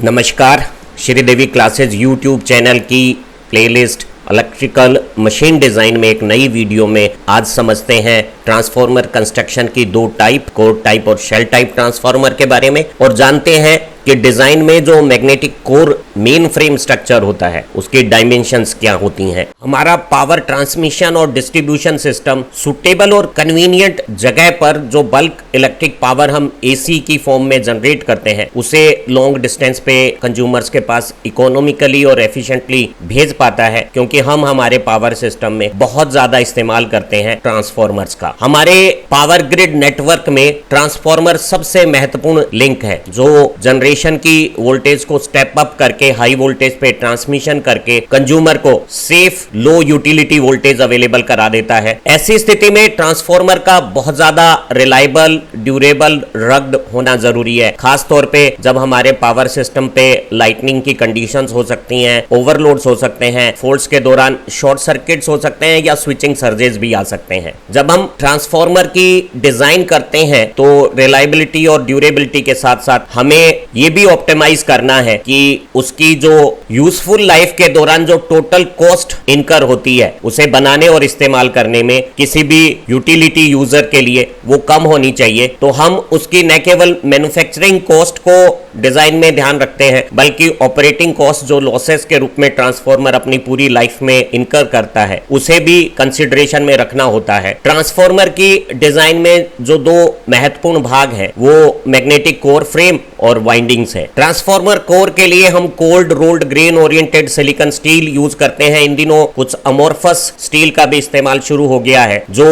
नमस्कार, Sridevi classes YouTube channel की playlist electrical machine design में एक नई वीडियो में आज समझते हैं ट्रांसफॉर्मर कंस्ट्रक्शन की दो टाइप, कोर टाइप और शेल टाइप ट्रांसफॉर्मर के बारे में, और जानते हैं कि डिज़ाइन में जो magnetic core main frame structure होता है उसकी डायमेंशंस क्या होती हैं। हमारा पावर ट्रांसमिशन और डिस्ट्रीब्यूशन सिस्टम सुटेबल और कन्वीनियंट जगह पर जो बल्क इलेक्ट्रिक पावर हम एसी की फॉर्म में जनरेट करते हैं उसे लॉन्ग डिस्टेंस पे कंज्यूमर्स के पास इकोनॉमिकली और एफिशिएंटली भेज पाता है, क्योंकि हम हमारे पावर सिस्टम में बहुत ज्यादा इस्तेमाल करते हैं ट्रांसफॉर्मर्स का। हमारे पावर ग्रिड नेटवर्क में ट्रांसफॉर्मर सबसे महत्वपूर्ण लिंक है जो जनरेशन की वोल्टेज को स्टेप अप करके हाई वोल्टेज पे ट्रांसमिशन करके कंज्यूमर को सेफ लो यूटिलिटी वोल्टेज अवेलेबल करा देता है। ऐसी स्थिति में ट्रांसफॉर्मर का बहुत ज्यादा रिलायबल, ड्यूरेबल, रग्ड होना जरूरी है, खास तौर पे जब हमारे पावर सिस्टम पे लाइटनिंग की कंडीशंस हो सकती हैं, ओवरलोड्स हो सकते हैं, फॉल्ट्स के दौरान शॉर्ट सर्किट्स हो सकते हैं या स्विचिंग सर्जेस भी आ सकते हैं। जब हम ट्रांसफॉर्मर की डिजाइन करते हैं तो रिलायबिलिटी और ड्यूरेबिलिटी के साथ साथ हमें ये भी ऑप्टिमाइज करना है कि उसकी जो यूजफुल लाइफ के दौरान जो टोटल कॉस्ट इनकर होती है उसे बनाने और इस्तेमाल करने में किसी भी यूटिलिटी यूजर के लिए वो कम होनी चाहिए। तो हम उसकी न केवल मैन्युफैक्चरिंग कॉस्ट को डिजाइन में ध्यान रखते हैं बल्कि ऑपरेटिंग कॉस्ट जो लॉसेस के रूप में ट्रांसफॉर्मर अपनी पूरी लाइफ में इनकर करता है उसे भी कंसिडरेशन में रखना होता है। ट्रांसफॉर्मर की डिजाइन में जो दो महत्वपूर्ण भाग है वो मैग्नेटिक कोर फ्रेम और वाइंडिंग्स है। ट्रांसफॉर्मर कोर के लिए हम cold rolled grain oriented silicon steel use करते हैं। इन दिनों कुछ अमोर्फस स्टील का भी इस्तेमाल शुरू हो गया है जो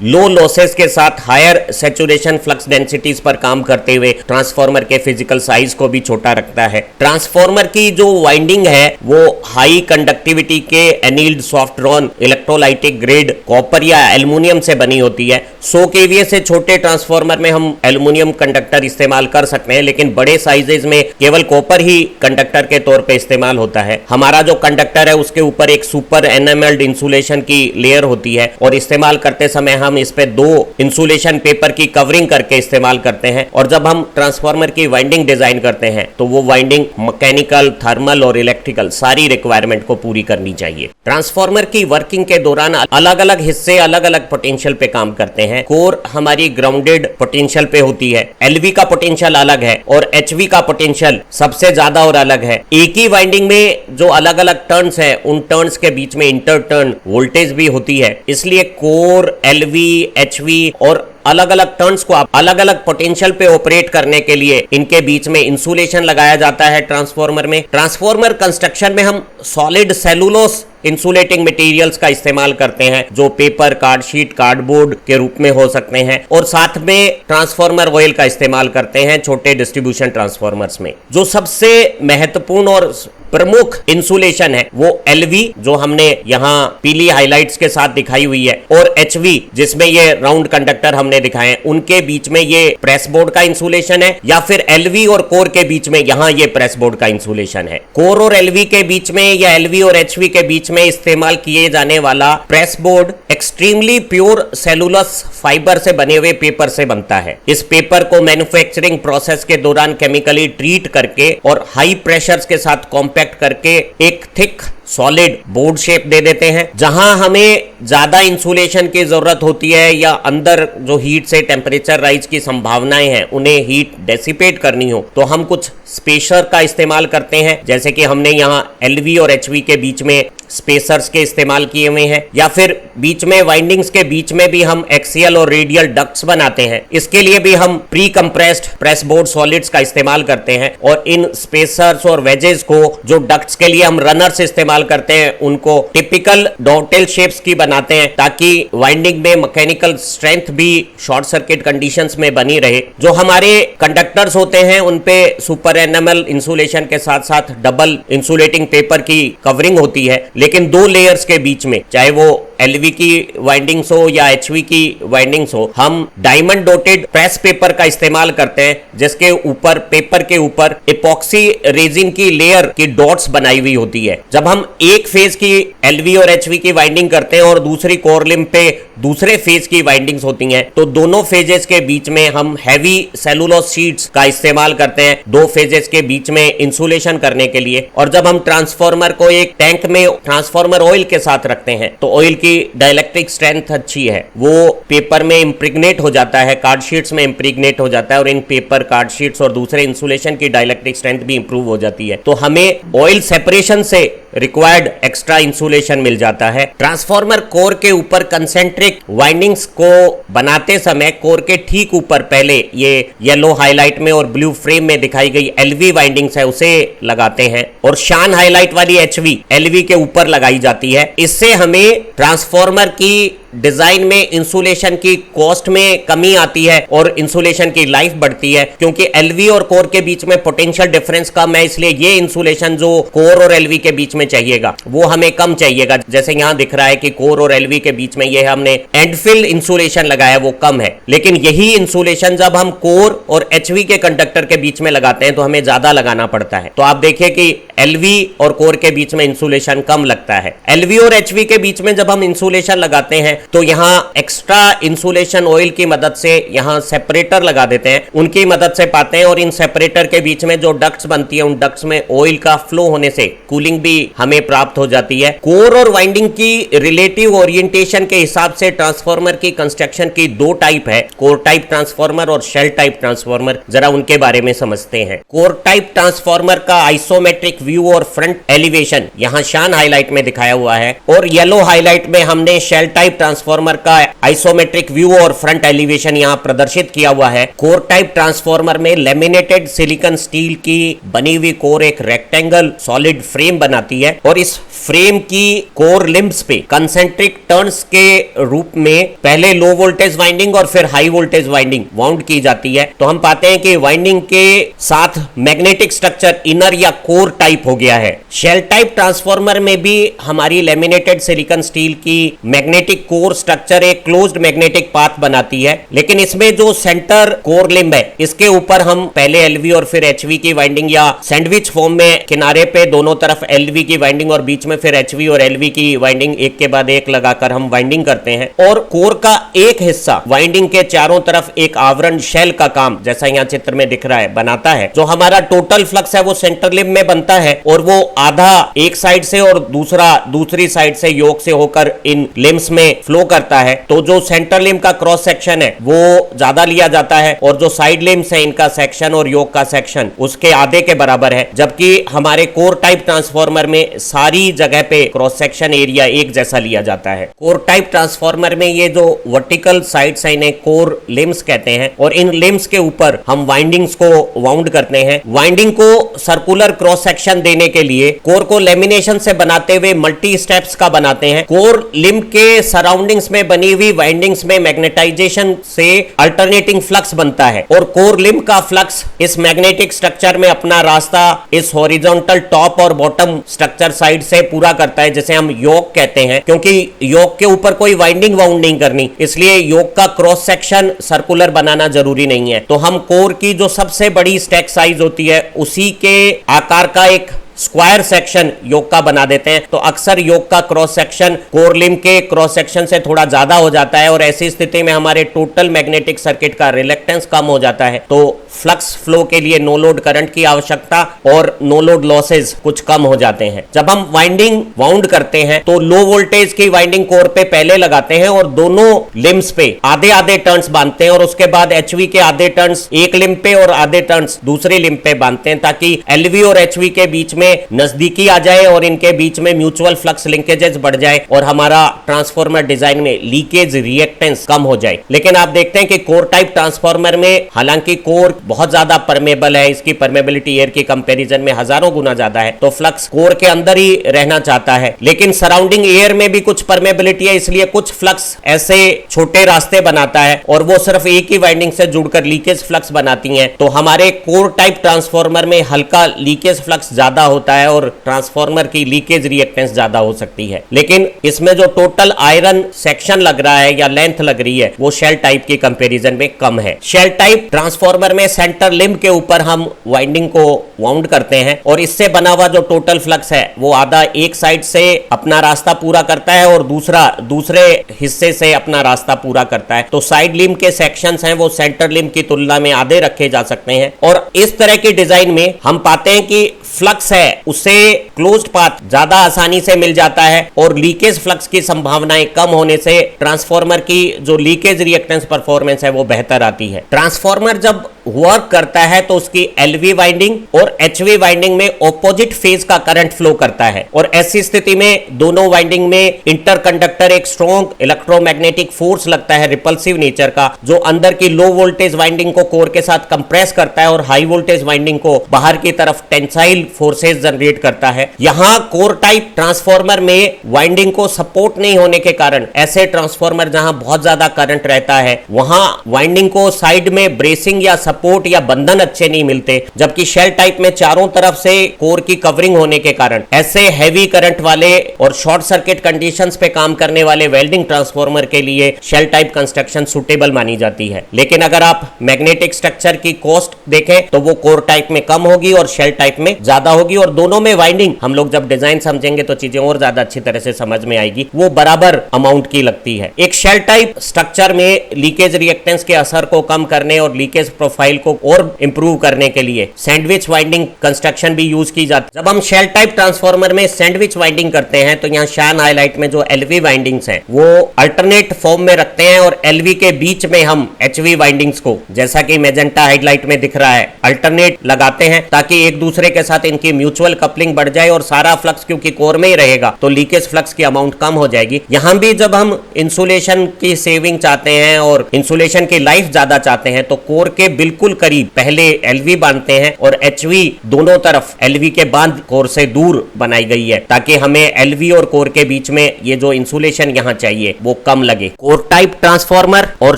लो लॉसेस के साथ हायर सैचुरेशन फ्लक्स डेंसिटीज पर काम करते हुए ट्रांसफॉर्मर के फिजिकल साइज को भी छोटा रखता है। ट्रांसफॉर्मर की जो वाइंडिंग है वो हाई कंडक्टिविटी के annealed soft drawn electrolytic grade copper या एल्युमिनियम से बनी होती है। 100 kVA से छोटे ट्रांसफॉर्मर में हम एल्युमिनियम कंडक्टर इस्तेमाल कर सकते हैं, लेकिन बड़े साइजेज में केवल कॉपर ही कंडक्टर के तौर पर इस्तेमाल होता है। हमारा जो कंडक्टर है उसके ऊपर एक सुपर एनामेल्ड इंसुलेशन की लेयर होती है और इस्तेमाल करते समय हम इस पे दो इंसुलेशन पेपर की कवरिंग करके इस्तेमाल करते हैं। और जब हम ट्रांसफॉर्मर की वाइंडिंग डिजाइन करते हैं तो वो वाइंडिंग मैकेनिकल, थर्मल और इलेक्ट्रिकल सारी रिक्वायरमेंट को पूरी करनी चाहिए। ट्रांसफॉर्मर की वर्किंग के दौरान अलग अलग हिस्से अलग अलग पोटेंशियल पे काम करते हैं। कोर हमारी ग्राउंडेड पोटेंशियल पे होती है, एलवी का पोटेंशियल अलग है और एचवी का पोटेंशियल सबसे ज्यादा और अलग है। एक ही वाइंडिंग में जो अलग अलग टर्न्स है उन टर्न्स के बीच में इंटर टर्न वोल्टेज भी होती है, इसलिए कोर, एलवी, एचवी और अलग अलग टर्न्स को अलग अलग पोटेंशियल पे ऑपरेट करने के लिए इनके बीच में इंसुलेशन लगाया जाता है। ट्रांसफॉर्मर में ट्रांसफॉर्मर कंस्ट्रक्शन में हम सॉलिड सेलुलोस इंसुलेटिंग मटेरियल्स का इस्तेमाल करते हैं जो पेपर, कार्ड शीट, कार्डबोर्ड के रूप में हो सकते हैं, और साथ में ट्रांसफॉर्मर ऑयल का इस्तेमाल करते हैं छोटे डिस्ट्रीब्यूशन ट्रांसफॉर्मर्स में। जो सबसे महत्वपूर्ण और प्रमुख इंसुलेशन है वो एलवी जो हमने यहाँ पीली हाइलाइट्स के साथ दिखाई हुई है, और एचवी जिसमें ये राउंड कंडक्टर हमने दिखाए हैं, उनके बीच में ये प्रेस बोर्ड का इंसुलेशन है, या फिर एलवी और कोर के बीच में यहाँ ये प्रेस बोर्ड का इंसुलेशन है। कोर और एलवी के बीच में या एलवी और एचवी के बीच में इस्तेमाल किए जाने वाला press board extremely pure cellulose fibre से बने हुए पेपर से बनता है। इस पेपर को मैन्युफैक्चरिंग प्रोसेस के दौरान केमिकली ट्रीट करके और हाई प्रेशर्स के साथ कॉम्पैक्ट करके एक थिक सॉलिड बोर्ड शेप दे देते हैं। जहां हमें ज्यादा इंसुलेशन की जरूरत होती है या अंदर जो हीट से टेम्परेचर राइज की संभावनाएं हैं उन्हें हीट डेसिपेट करनी हो तो हम कुछ स्पेसर का इस्तेमाल करते हैं, जैसे कि हमने यहाँ एलवी और एचवी के बीच में स्पेसर्स के इस्तेमाल किए हुए हैं, या फिर बीच में वाइंडिंग्स के बीच में भी हम एक्सियल और रेडियल डक्ट्स बनाते हैं। इसके लिए भी हम pre compressed press board solids का इस्तेमाल करते हैं, और इन स्पेसर्स और वेजेस को जो डक्ट्स के लिए हम रनर्स इस्तेमाल करते हैं उनको टिपिकल डॉटेल शेप्स की बनाते हैं ताकि वाइंडिंग में मैकेनिकल स्ट्रेंथ भी शॉर्ट सर्किट कंडीशंस में बनी रहे। जो हमारे कंडक्टर्स होते हैं उन पे सुपर एनामेल इंसुलेशन के साथ साथ डबल इंसुलेटिंग पेपर की कवरिंग होती है, लेकिन दो लेयर्स के बीच में चाहे वो एलवी की वाइंडिंग्स हो या एचवी की वाइंडिंग्स हो, हम डायमंड डोटेड प्रेस पेपर का इस्तेमाल करते हैं जिसके ऊपर पेपर के ऊपर इपॉक्सी रेजिन की लेयर की डॉट्स बनाई हुई होती है। जब हम एक फेज की एलवी और एचवी की वाइंडिंग करते हैं और दूसरी कोर लिंब पे दूसरे फेज की वाइंडिंग्स होती हैं, तो दोनों फेजेस के बीच में हम हैवी सेलुलोज शीट्स का इस्तेमाल करते हैं दो फेजेस के बीच में इंसुलेशन करने के लिए। और जब हम ट्रांसफार्मर को एक टैंक में ट्रांसफार्मर ऑयल के साथ रखते हैं तो ऑयल की डाइलेक्ट्रिक स्ट्रेंथ अच्छी है, वो पेपर में इंप्रेग्नेट हो जाता है, कार्ड शीट्स में इंप्रेग्नेट हो जाता है और इन पेपर, कार्ड शीट्स और दूसरे इंसुलेशन की डाइलेक्ट्रिक स्ट्रेंथ भी इंप्रूव हो जाती है। तो हमें ऑयल सेपरेशन से रिक्वायर्ड एक्स्ट्रा इंसुलेशन मिल जाता है। ट्रांसफार्मर कोर के ऊपर कंसेंट्रिक वाइंडिंग्स को बनाते समय कोर के ठीक ऊपर पहले ये येलो हाईलाइट में और ब्लू फ्रेम में दिखाई गई एलवी वाइंडिंग्स है उसे लगाते हैं और शान हाईलाइट वाली एचवी एलवी के ऊपर लगाई जाती है। इससे हमें ट्रांसफार्मर की डिजाइन में इंसुलेशन की कॉस्ट में कमी आती है और इंसुलेशन की लाइफ बढ़ती है, क्योंकि एलवी और कोर के बीच में पोटेंशियल डिफरेंस कम है, इसलिए ये इंसुलेशन जो कोर और एलवी के बीच में चाहिएगा वो हमें कम चाहिएगा। जैसे यहां दिख रहा है कि कोर और एलवी के बीच में ये हमने एंडफिल इंसुलेशन लगाया वो कम है, लेकिन यही इंसुलेशन जब हम कोर और एचवी के कंडक्टर के बीच में लगाते हैं तो हमें ज्यादा लगाना पड़ता है। तो आप देखिए कि एलवी और कोर के बीच में इंसुलेशन कम लगता है। एलवी और एचवी के बीच में जब हम इंसुलेशन लगाते हैं तो यहां एक्स्ट्रा इंसुलेशन ऑयल की मदद से यहां सेपरेटर लगा देते हैं, उनकी मदद से पाते हैं और इन सेपरेटर के बीच में जो डक्ट्स बनती है उन डक्ट्स में ऑयल का फ्लो होने से कूलिंग भी हमें प्राप्त हो जाती है। कोर और वाइंडिंग की रिलेटिव ओरिएंटेशन के हिसाब से ट्रांसफार्मर की कंस्ट्रक्शन की दो टाइप है, कोर टाइप ट्रांसफार्मर और शेल टाइप ट्रांसफार्मर। जरा उनके बारे में समझते हैं। कोर टाइप ट्रांसफार्मर का आइसोमेट्रिक व्यू और फ्रंट एलिवेशन यहां शान हाईलाइट में दिखाया हुआ है और येलो हाईलाइट में हमने शेल टाइप ट्रांसफार्मर का आइसोमेट्रिक व्यू और फ्रंट एलिवेशन यहां प्रदर्शित किया हुआ है। कोर टाइप ट्रांसफार्मर में लेमिनेटेड सिलिकॉन स्टील की बनी हुई कोर एक रेक्टेंगल सॉलिड फ्रेम बनाती है और इस फ्रेम की कोर लिम्ब्स पे कंसेंट्रिक टर्न्स के रूप में पहले लो वोल्टेज वाइंडिंग और फिर हाई वोल्टेज वाइंडिंग वाउंड की जाती है। तो हम पाते हैं कि वाइंडिंग के साथ मैग्नेटिक स्ट्रक्चर इनर या कोर टाइप हो गया है। शेल टाइप ट्रांसफार्मर में भी हमारी लेमिनेटेड सिलिकॉन स्टील की मैग्नेटिक कोर स्ट्रक्चर एक क्लोज्ड मैग्नेटिक पाथ बनाती है, लेकिन इसमें जो सेंटर कोर लिम्ब है इसके ऊपर हम पहले एलवी और फिर एचवी की वाइंडिंग या सैंडविच फॉर्म में किनारे पे दोनों तरफ एलवी की वाइंडिंग और बीच में फिर एचवी और एलवी की वाइंडिंग एक के बाद एक लगाकर हम वाइंडिंग करते हैं। और कोर का एक हिस्सा वाइंडिंग के चारों तरफ एक आवरण शेल का काम, जैसा यहाँ चित्र में दिख रहा है, बनाता है। जो हमारा टोटल फ्लक्स है वो सेंटर लिम्ब में बनता है और वो आधा एक साइड से और दूसरा दूसरी साइड से योक से होकर इन लिम्ब्स में फ्लो करता है। तो जो सेंटर लिम्ब का क्रॉस सेक्शन है वो ज्यादा लिया जाता है और जो साइड लिम्ब्स है इनका सेक्शन और योक का सेक्शन उसके आधे के बराबर है, जबकि हमारे कोर टाइप ट्रांसफार्मर में सारी जगह पे क्रॉस सेक्शन एरिया एक जैसा लिया जाता है। कोर टाइप ट्रांसफार्मर में ये जो वर्टिकल साइड्स है इन्हें कोर लिम्ब्स कहते हैं और इन लिम्ब्स के ऊपर हम वाइंडिंग्स को वाउंड करते हैं। वाइंडिंग को सर्कुलर क्रॉस सेक्शन देने के लिए कोर को लेमिनेशन से बनाते हुए मल्टी स्टेप्स का बनाते हैं। कोर लिम्ब के सराउंडिंग्स में बनी हुई वाइंडिंग्स में मैग्नेटाइजेशन से अल्टरनेटिंग फ्लक्स बनता है और कोर लिम्ब का फ्लक्स इस मैग्नेटिक स्ट्रक्चर में अपना रास्ता इस हॉरिजॉन्टल टॉप और बॉटम स्ट्रक्चर साइड से पूरा करता है, जिसे हम योक कहते हैं। क्योंकि योक के ऊपर कोई वाइंडिंग वाउंड नहीं करनी, इसलिए योक का क्रॉस सेक्शन सर्कुलर बनाना जरूरी नहीं है। तो हम कोर की जो सबसे बड़ी स्टैक साइज होती है उसी के आकार का एक स्क्वायर सेक्शन योक का बना देते हैं। तो अक्सर योक का क्रॉस सेक्शन कोर लिम्ब के क्रॉस सेक्शन से थोड़ा ज्यादा हो जाता है और ऐसी स्थिति में हमारे टोटल मैग्नेटिक सर्किट का रिलेक्टेंस कम हो जाता है। तो फ्लक्स फ्लो के लिए नो लोड करंट की आवश्यकता और नो लोड लॉसेज कुछ कम हो जाते हैं। जब हम वाइंडिंग वाउंड करते हैं तो लो वोल्टेज की वाइंडिंग कोर पे पहले लगाते हैं और दोनों लिम्ब्स पे आधे आधे टर्न्स बांधते हैं और उसके बाद एचवी के आधे टर्न्स एक लिम्ब पे और आधे टर्न्स दूसरे लिम्ब पे बांधते हैं, ताकि एलवी और एचवी के बीच में नजदीकी आ जाए और इनके बीच में म्यूचुअल फ्लक्स लिंकेजेस बढ़ जाए और हमारा ट्रांसफार्मर डिजाइन में लीकेज रिएक्टेंस कम हो जाए। लेकिन आप देखते हैं कि कोर टाइप ट्रांसफार्मर में हालांकि कोर बहुत ज्यादा परमेबल है, इसकी परमेबिलिटी एयर के कंपैरिजन में हजारों गुना ज्यादा है, तो फ्लक्स कोर के अंदर ही रहना चाहता है। लेकिन सराउंडिंग एयर में भी कुछ परमेबिलिटी है, इसलिए कुछ फ्लक्स ऐसे छोटे रास्ते बनाता है और वो सिर्फ एक ही वाइंडिंग से जुड़कर लीकेज फ्लक्स बनाती हैं। तो हमारे कोर टाइप ट्रांसफार्मर में हल्का लीकेज फ्लक्स ज्यादा होता है और ट्रांसफार्मर की लीकेज रिएक्टेंस ज्यादा हो सकती है। लेकिन इसमें जो टोटल आयरन सेक्शन लग रहा है या लेंथ लग रही है वो शेल टाइप की कंपैरिजन में कम है। शेल टाइप ट्रांसफार्मर में सेंटर लिम्ब के ऊपर हम वाइंडिंग को वाउंड करते हैं और इससे बना हुआ जो टोटल फ्लक्स है वो आधा एक साइड से अपना रास्ता पूरा करता है और दूसरे हिस्से से अपना रास्ता पूरा करता है। तो साइड लिम्ब के सेक्शंस हैं वो सेंटर लिम्ब की तुलना में आधे रखे जा सकते हैं और इस तरह की डिजाइन में हम पाते हैं कि फ्लक्स है उसे क्लोज्ड पाथ ज्यादा आसानी से मिल जाता है और लीकेज फ्लक्स की संभावनाएं कम होने से ट्रांसफार्मर की जो लीकेज रिएक्टेंस परफॉर्मेंस है वो बेहतर आती है। ट्रांसफार्मर जब वर्क करता है तो उसकी एलवी वाइंडिंग और एचवी वाइंडिंग में ऑपोजिट फेज का करंट फ्लो करता है और ऐसी स्थिति में दोनों वाइंडिंग में इंटरकंडक्टर एक स्ट्रॉन्ग इलेक्ट्रोमैग्नेटिक फोर्स लगता है रिपल्सिव नेचर का, जो अंदर की लो वोल्टेज वाइंडिंग को कोर के साथ कंप्रेस करता है और हाई वोल्टेज वाइंडिंग को बाहर की तरफ टेंसाइल फोर्सेस जनरेट करता है। यहां कोर टाइप ट्रांसफार्मर में वाइंडिंग को सपोर्ट नहीं होने के कारण ऐसे ट्रांसफार्मर जहां बहुत ज्यादा करंट रहता है वहां वाइंडिंग को साइड में ब्रेसिंग या सपोर्ट या बंधन अच्छे नहीं मिलते, जबकि शेल टाइप में चारों तरफ से कोर की कवरिंग होने के कारण ऐसे हैवी करंट वाले और शॉर्ट सर्किट कंडीशंस पे काम करने वाले वेल्डिंग ट्रांसफार्मर के लिए शेल टाइप कंस्ट्रक्शन सुटेबल मानी जाती है। लेकिन अगर आप मैग्नेटिक स्ट्रक्चर की कॉस्ट देखें तो वो कोर टाइप में कम होगी और शेल टाइप में ज्यादा होगी और दोनों में वाइंडिंग हम लोग जब डिजाइन समझेंगे तो चीजें और ज्यादा अच्छी तरह से समझ में आएगी, वो बराबर अमाउंट की लगती है। एक शेल टाइप स्ट्रक्चर में लीकेज रिएक्टेंस के असर को कम करने और लीकेज प्रोफाइल को और इंप्रूव करने के लिए सैंडविच वाइंडिंग कंस्ट्रक्शन भी यूज की जाती है। जब हम शेल टाइप ट्रांसफार्मर में सैंडविच वाइंडिंग करते हैं तो यहाँ शान हाईलाइट में जो एलवी वाइंडिंग्स हैं वो अल्टरनेट फॉर्म में रखते हैं और एलवी के बीच में हम एचवी वाइंडिंग्स को, जैसा कि मैजेंटा हाईलाइट में दिख रहा है, अल्टरनेट लगाते हैं ताकि एक दूसरे के साथ इनकी म्यूचुअल कपलिंग बढ़ जाए और सारा फ्लक्स क्योंकि कोर में ही रहेगा तो लीकेज फ्लक्स की अमाउंट कम हो जाएगी। यहां भी जब हम इंसुलेशन की सेविंग चाहते हैं और इंसुलेशन की लाइफ ज्यादा चाहते हैं तो कोर के बिल्कुल करीब पहले एलवी बांधते हैं और एचवी दोनों तरफ एलवी के बांध कोर से दूर बनाई गई है ताकि हमें एलवी और कोर के बीच में ये जो इंसुलेशन यहाँ चाहिए वो कम लगे। कोर टाइप ट्रांसफार्मर और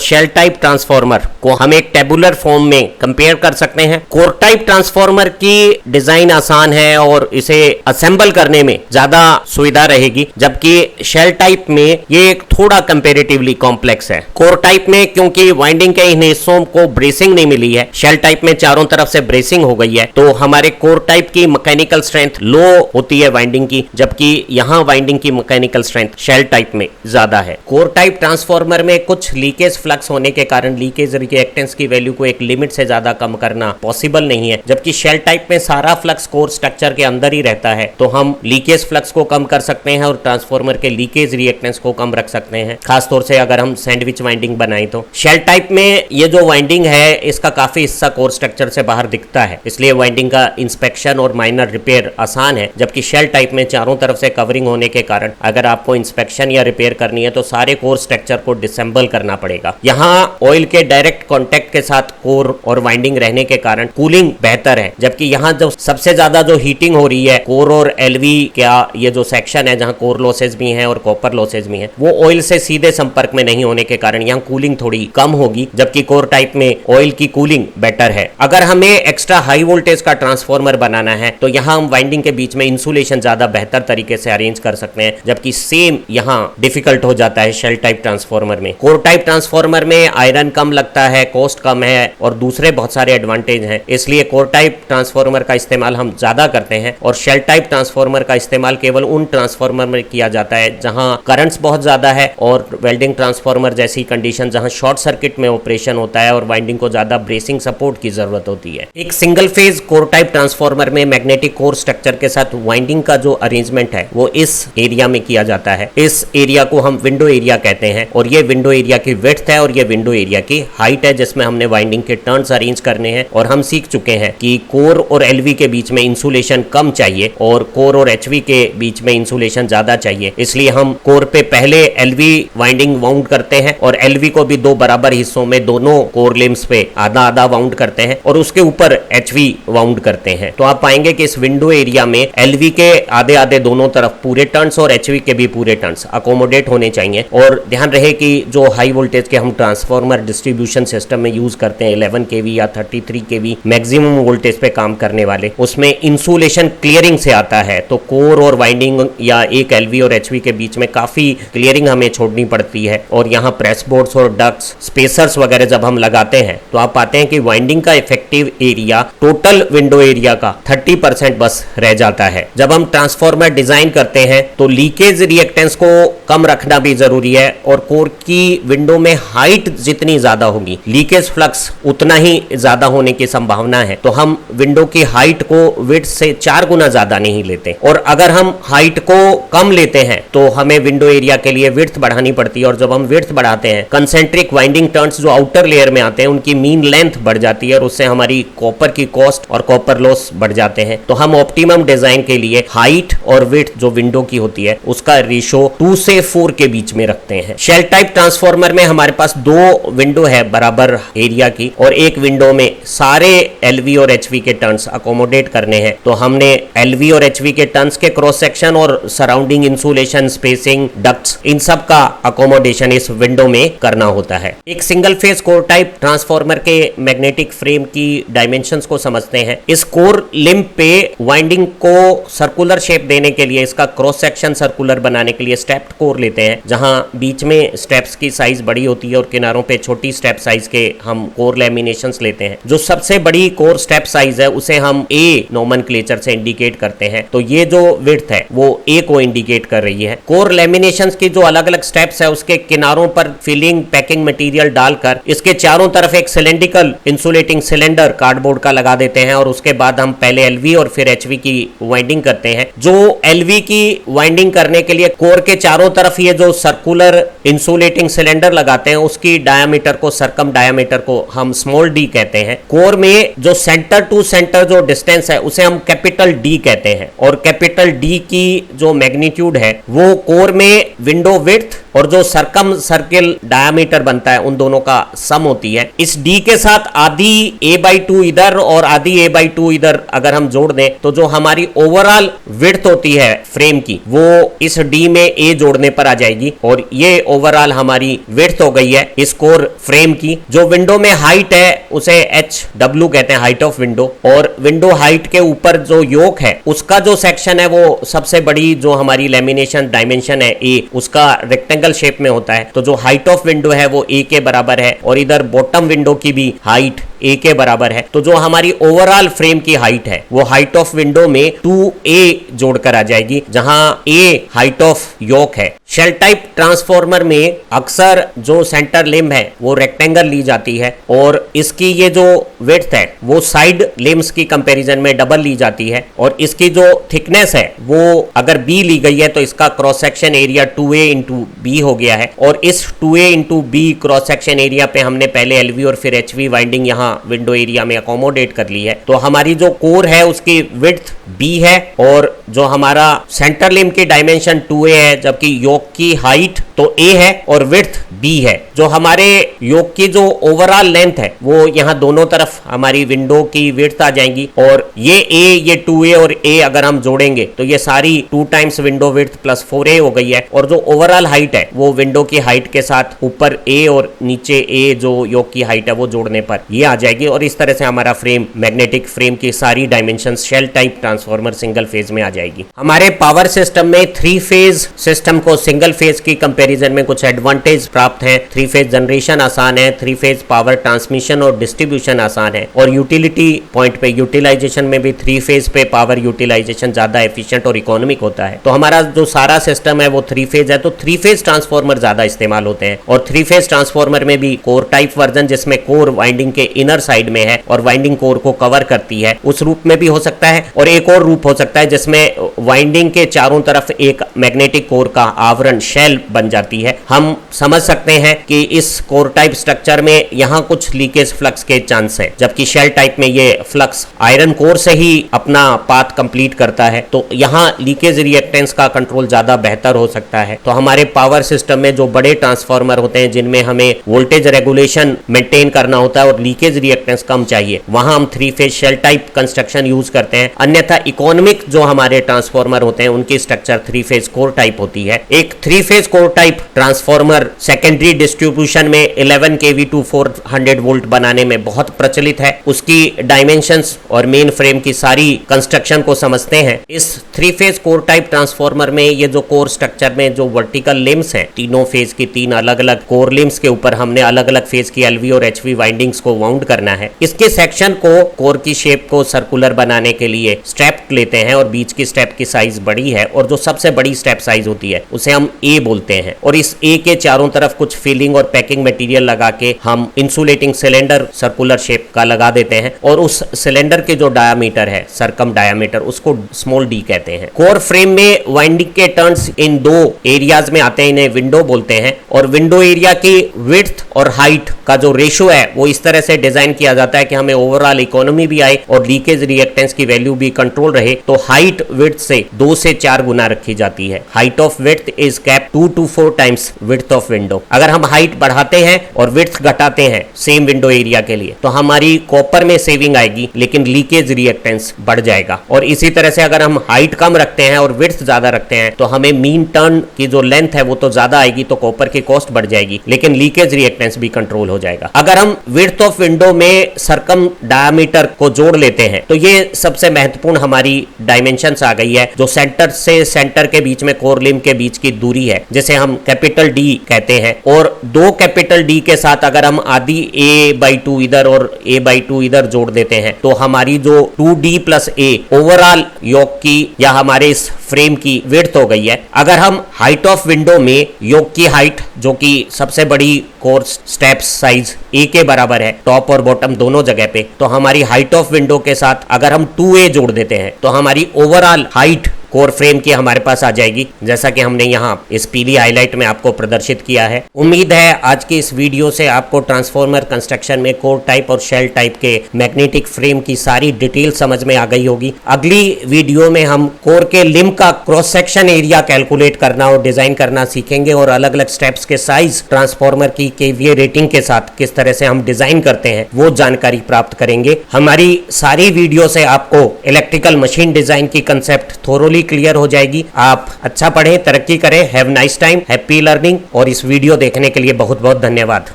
शेल टाइप ट्रांसफार्मर को हम एक टेबुलर फॉर्म में कंपेयर कर सकते हैं। कोर टाइप ट्रांसफार्मर की डिजाइन आसान है और इसे असेंबल करने में ज्यादा सुविधा रहेगी, जबकि शेल टाइप में ये एक थोड़ा कंपेरेटिवली कॉम्प्लेक्स है। कोर टाइप में क्योंकि वाइंडिंग के इन हिस्सों को ब्रेसिंग नहीं मिली है, शेल टाइप में चारों तरफ से ब्रेसिंग हो गई है, तो हमारे कोर टाइप की मैकेनिकल स्ट्रेंथ लो होती है वाइंडिंग की, जबकि यहां वाइंडिंग की मैकेनिकल स्ट्रेंथ शेल टाइप में ज्यादा है। कोर टाइप ट्रांसफार्मर में कुछ लीकेज फ्लक्स होने के कारण लीकेज रिएक्टेंस की वैल्यू को एक लिमिट से ज्यादा कम करना पॉसिबल नहीं है, जबकि शेल टाइप में सारा फ्लक्स कोर स्ट्रक्चर के अंदर ही रहता है तो हम लीकेज फ्लक्स को कम कर सकते हैं और ट्रांसफार्मर के लीकेज रिएक्टेंस को कम रख सकते हैं, खासतौर से अगर हम सैंडविच वाइंडिंग बनाएं तो। शेल टाइप में ये जो वाइंडिंग है इसका काफी हिस्सा कोर स्ट्रक्चर से बाहर दिखता है, इसलिए वाइंडिंग का इंस्पेक्शन और माइनर रिपेयर आसान है, जबकि शेल टाइप में चारों तरफ से कवरिंग होने के कारण अगर आपको इंस्पेक्शन या रिपेयर करनी है तो सारे कोर स्ट्रक्चर को डिसेंबल करना पड़ेगा। यहाँ ऑयल के डायरेक्ट कॉन्टेक्ट के साथ कोर और वाइंडिंग रहने के कारण कूलिंग बेहतर है, जबकि यहाँ जो सबसे ज्यादा जो हीटिंग हो रही है कोर और एलवी का ये जो सेक्शन है जहाँ कोर लॉसेज भी हैं और कॉपर लॉसेज भी हैं वो ऑयल से सीधे संपर्क में नहीं होने के कारण यहाँ कूलिंग थोड़ी कम होगी, जबकि कोर टाइप में ऑयल की कूलिंग बेटर है। अगर हमें एक्स्ट्रा हाई वोल्टेज का ट्रांसफार्मर बनाना है तो यहाँ हम वाइंडिंग के बीच में इंसुलेशन ज्यादा बेहतर तरीके से अरेंज कर सकते हैं, जबकि सेम यहाँ डिफिकल्ट हो जाता है शेल टाइप ट्रांसफार्मर में। कोर टाइप ट्रांसफार्मर में आयरन कम लगता है, कॉस्ट कम है और दूसरे बहुत सारे एडवांटेज हैं, इसलिए कोर टाइप ट्रांसफार्मर का इस्तेमाल हम ज्यादा करते हैं और शेल टाइप ट्रांसफार्मर का इस्तेमाल केवल उन ट्रांसफार्मर में किया जाता है जहां करंट्स बहुत ज्यादा है और वेल्डिंग ट्रांसफार्मर जैसी कंडीशन जहां शॉर्ट सर्किट में ऑपरेशन होता है और वाइंडिंग को ज्यादा ब्रेसिंग सपोर्ट की जरूरत होती है। एक single phase core type transformer में मैग्नेटिक कोर स्ट्रक्चर के साथ वाइंडिंग का जो अरेंजमेंट है वो इस एरिया में किया जाता है। इस एरिया को हम विंडो एरिया कहते हैं और ये विंडो एरिया की विड्थ है और ये विंडो एरिया की हाइट है जिसमें हमने वाइंडिंग के टर्न्स अरेंज करने हैं। और हम सीख चुके हैं कि कोर और एलवी के बीच में इंसुलेशन कम चाहिए और कोर और एचवी के बीच में इंसुलेशन ज्यादा चाहिए, इसलिए हम कोर पे पहले एलवी वाइंडिंग वाउंड करते हैं और एलवी को भी दो बराबर हिस्सों में दोनों कोर लिम्स पे आधा आधा वाउंड करते हैं और उसके ऊपर HV वाउंड करते हैं। तो आप पाएंगे कि इस विंडो एरिया में LV के आधे आधे दोनों तरफ पूरे टर्न्स और HV के भी पूरे टर्न्स अकोमोडेट होने चाहिए। और ध्यान रहे कि जो हाई वोल्टेज के हम ट्रांसफार्मर डिस्ट्रीब्यूशन सिस्टम में यूज करते हैं 11 kV या 33 kV मैक्सिमम वोल्टेज पे काम करने वाले, उसमें इंसुलेशन क्लियरिंग से आता है। तो कोर और वाइंडिंग या एक LV और HV के बीच में काफी क्लियरिंग हमें छोड़नी पड़ती है। और यहाँ प्रेस बोर्ड्स और डक्ट्स स्पेसर्स वगैरह जब हम लगाते हैं तो आप पाते हैं कि वाइंडिंग का effective area total window area का 30% बस रह जाता है। जब हम ट्रांसफार्मर डिजाइन करते हैं तो लीकेज रिएक्टेंस को कम रखना भी जरूरी है और कोर की विंडो में हाइट जितनी ज्यादा होगी लीकेज फ्लक्स उतना ही ज्यादा होने की संभावना है। तो हम विंडो की हाइट को विड्थ से 4 गुना ज्यादा नहीं लेते और अगर हम हाइट को कम लेते हैं तो हमें विंडो एरिया के लिए विड्थ बढ़ानी पड़ती है। और जब हम विड्थ बढ़ाते हैं कंसेंट्रिक वाइंडिंग टर्न्स जो आउटर लेयर में आते हैं उनकी मीन लेंथ बढ़ जाती है और उससे हमारी कॉपर की कॉस्ट और कॉपर लॉस बढ़ जाते हैं। तो हम ऑप्टिमम डिजाइन के लिए हाइट और विड्थ जो विंडो की होती है उसका रेशो 2 से 4 के बीच में रखते हैं। शेल टाइप ट्रांसफार्मर में हमारे पास 2 विंडो है बराबर एरिया की और एक विंडो में सारे LV और HV के टर्न्स अकोमोडेट करने हैं। तो हमने LV और HV के टर्न्स के क्रॉस सेक्शन और सराउंडिंग इंसुलेशन स्पेसिंग डक्ट्स इन सब का अकोमोडेशन इस विंडो में करना होता है। एक single phase core type transformer के मैग्नेटिक फ्रेम की डायमेंशंस को समझते हैं। इस कोर लिम्ब पे वाइंडिंग को सर्कुलर शेप देने के लिए, इसका क्रॉस सेक्शन सर्कुलर बनाने के लिए स्टेप्ड कोर लेते हैं, जहां बीच में स्टेप्स की साइज बड़ी होती है और किनारों पे छोटी स्टेप साइज के हम कोर लैमिनेशंस लेते हैं। जो सबसे बड़ी कोर स्टेप साइज है उसे हम A नोमेनक्लेचर से इंडिकेट करते हैं। तो ये जो विड्थ है वो A को इंडिकेट कर रही है। कोर लैमिनेशंस की जो अलग अलग स्टेप्स है उसके किनारों पर फिलिंग पैकिंग मटेरियल डालकर इसके चारों तरफ एक सिलेंड्रिकल इंसुलेटिंग सिलेंडर कार्डबोर्ड का लगा देते हैं और उसके बाद हम पहले LV और फिर HV की वाइंडिंग करते हैं। जो LV की वाइंडिंग करने के लिए कोर के चारों तरफ ये जो सर्कुलर इंसुलेटिंग सिलेंडर लगाते हैं उसकी डायामीटर को, सरकम डायामीटर को हम स्मॉल d कहते हैं। कोर में जो सेंटर टू सेंटर जो डिस्टेंस है उसे हम कैपिटल D कहते हैं और कैपिटल D की जो मैग्नीट्यूड है वो कोर में विंडो विड्थ और जो सरकम सर्किल डायामीटर बनता है उन दोनों का सम होती है। इस D के साथ आधी A/2 इधर और आधी A/2 इधर अगर हम जोड़ दें तो जो हमारी ओवरऑल विड्थ होती है फ्रेम की वो इस D में A जोड़ने पर आ जाएगी और ये ओवरऑल हमारी विड्थ हो गई है इस कोर फ्रेम की। जो विंडो में हाइट है उसे HW कहते हैं, हाइट ऑफ विंडो। और विंडो हाइट के ऊपर जो योक है उसका जो सेक्शन है वो सबसे बड़ी जो हमारी लैमिनेशन डायमेंशन है A उसका रेक्टेंगल शेप में होता है। तो जो हाइट ऑफ विंडो है वो A के बराबर है और इधर बॉटम विंडो की भी हाइट A के बराबर है। तो जो हमारी ओवरऑल फ्रेम की हाइट है वो हाइट ऑफ विंडो में 2A जोड़कर आ जाएगी, जहां A हाइट ऑफ योक है। शेल टाइप ट्रांसफार्मर में अक्सर जो सेंटर लिम्ब है वो रेक्टेंगल ली जाती है और इसकी ये जो विड्थ है वो साइड लिम्ब्स की कंपैरिजन में डबल ली जाती है और इसकी जो थिकनेस है वो अगर B ली गई है तो इसका cross section area 2A into B हो गया है। और इस 2A into B cross section area पे हमने पहले LV और फिर HV वाइंडिंग यहाँ विंडो एरिया में अकोमोडेट कर ली है। तो हमारी जो कोर है उसकी विड्थ B है और जो हमारा सेंटर लिम्ब की डायमेंशन 2A है, जबकि योक की हाइट तो A है और विड्थ B है। जो हमारे योक की जो ओवरऑल लेंथ है वो यहाँ दोनों तरफ हमारी विंडो की विड्थ आ जाएंगी और ये A, ये 2A और A अगर हम जोड़ेंगे तो ये सारी 2 times window width plus 4A हो गई है। और जो ओवरऑल हाइट है वो विंडो की हाइट के साथ ऊपर A और नीचे A जो योक की हाइट है वो जोड़ने पर ये आ जाएगी। और इस तरह से हमारा फ्रेम, मैग्नेटिक फ्रेम की सारी dimension shell type transformer single phase में आ जाएगी। हमारे पावर सिस्टम में 3 फेज सिस्टम को सिंगल फेज की कंपैरिजन में कुछ एडवांटेज प्राप्त हैं। 3 फेज जनरेशन आसान है, 3 फेज पावर ट्रांसमिशन और डिस्ट्रीब्यूशन आसान है और यूटिलिटी पॉइंट पे यूटिलाइजेशन में भी 3 फेज पे पावर यूटिलाइजेशन ज्यादा एफिशिएंट और इकोनॉमिक होता है। तो हमारा जो सारा सिस्टम है वो 3 फेज है, तो 3 फेज ट्रांसफार्मर ज्यादा इस्तेमाल होते हैं। और 3 फेज ट्रांसफार्मर में भी कोर टाइप वर्जन जिसमें कोर वाइंडिंग के इनर साइड में है और वाइंडिंग कोर को कवर करती है उस रूप में भी हो सकता है और एक और रूप हो सकता है जिसमें वाइंडिंग के चारों तरफ एक मैग्नेटिक कोर का आवरण शेल बन जाती है। हम समझ सकते हैं कि कि इस कोर टाइप स्ट्रक्चर में यहाँ कुछ लीकेज फ्लक्स के चांस है, जबकि शेल टाइप में ये फ्लक्स आयरन कोर से ही अपना पाथ कंप्लीट करता है। तो यहाँ लीकेज रिएक्टेंस का कंट्रोल ज्यादा बेहतर हो सकता है। तो हमारे पावर सिस्टम में जो बड़े ट्रांसफार्मर होते हैं जिनमें हमें वोल्टेज रेगुलेशन मेंटेन करना होता है और लीकेज रिएक्टेंस कम चाहिए, वहां हम 3 phase shell type construction use करते हैं। अन्यथा इकोनॉमिक जो हमारे ट्रांसफार्मर होते हैं उनकी स्ट्रक्चर 3 फेज कोर टाइप होती है। एक 3 phase core type transformer secondary distribution में 11 kV टू 400 वोल्ट बनाने में बहुत प्रचलित है। उसकी डायमेंशंस और मेन फ्रेम की सारी कंस्ट्रक्शन को समझते हैं। इस 3 फेज कोर टाइप ट्रांसफार्मर में ये जो कोर स्ट्रक्चर में जो वर्टिकल लिम्स हैं, तीनों फेज की 3 अलग अलग कोर लिम्स के ऊपर हमने अलग अलग फेज की LV और HV वाइंडिंग्स को वाउंड करना है। इसके सेक्शन को कोर की शेप को सर्कुलर बनाने के लिए स्टेप लेते हैं और बीच की स्टेप की साइज बड़ी है और जो सबसे बड़ी स्टेप साइज होती है उसे हम A बोलते हैं। और इस A के चारों तरफ कुछ फिलिंग और पैकिंग मटेरियल लगा के हम इंसुलेटिंग सिलेंडर सर्कुलर शेप का लगा देते हैं और उस सिलेंडर के जो डायामीटर है, सरकम डायामीटर, उसको स्मॉल d कहते हैं। कोर फ्रेम में वाइंडिंग के टर्न्स इन 2 एरियाज में आते हैं, इन्हें विंडो बोलते हैं। और विंडो एरिया की विड्थ और हाइट का जो रेशियो है वो इस तरह से डिजाइन किया जाता है कि हमें ओवरऑल इकोनॉमी भी आए और लीकेज रिएक्टेंस की वैल्यू भी कंट्रोल रहे। तो हाइट विड्थ से 2 से 4 गुना रखी जाती है। Height of width is cap 2 to 4 times width of window. अगर हम हाइट बढ़ाते हैं और विड्थ घटाते हैं सेम विंडो एरिया के लिए तो हमारी कॉपर में सेविंग आएगी लेकिन लीकेज रिएक्टेंस बढ़ जाएगा। और इसी तरह से अगर हम हाइट कम रखते हैं और विड्थ ज्यादा रखते हैं तो हमें मीन टर्न की जो लेंथ है वो तो ज्यादा आएगी, तो कॉपर की कॉस्ट बढ़ जाएगी लेकिन लीकेज रिएक्टेंस भी कंट्रोल हो जाएगा। अगर हम विड्थ ऑफ विंडो में सरकम डायामीटर को जोड़ लेते हैं तो ये सबसे महत्वपूर्ण हमारी डायमेंशंस आ गई है, जो सेंटर से सेंटर के बीच में कोर लिम के बीच की दूरी है, जिसे हम कैपिटल D कहते हैं। और 2 कैपिटल D के साथ अगर हम आधी A/2 इधर और A/2 इधर जोड़ देते हैं तो हमारी जो 2D + A ओवरऑल योक की या हमारे इस फ्रेम की विड्थ हो गई है। अगर हम हाइट ऑफ विंडो में योक की हाइट जो कि सबसे बड़ी कोर स्टेप साइज A के बराबर है टॉप और बॉटम दोनों जगह पे, तो हमारी हाइट ऑफ विंडो के साथ अगर हम 2A जोड़ देते हैं तो हमारी ओवरऑल हाइट कोर फ्रेम की हमारे पास आ जाएगी, जैसा कि हमने यहाँ इस पीली हाईलाइट में आपको प्रदर्शित किया है। उम्मीद है आज की इस वीडियो से आपको ट्रांसफार्मर कंस्ट्रक्शन में कोर टाइप और शेल टाइप के मैग्नेटिक फ्रेम की सारी डिटेल समझ में आ गई होगी। अगली वीडियो में हम कोर के लिम का क्रॉस सेक्शन एरिया कैलकुलेट करना और डिजाइन करना सीखेंगे और अलग अलग स्टेप्स के साइज ट्रांसफार्मर की KVA रेटिंग के साथ किस तरह से हम डिजाइन करते हैं वो जानकारी प्राप्त करेंगे। हमारी सारी वीडियो से आपको इलेक्ट्रिकल मशीन डिजाइन की कंसेप्ट थोरोली क्लियर हो जाएगी। आप अच्छा पढ़ें, तरक्की करें। Have nice time, happy learning. और इस वीडियो देखने के लिए बहुत बहुत धन्यवाद।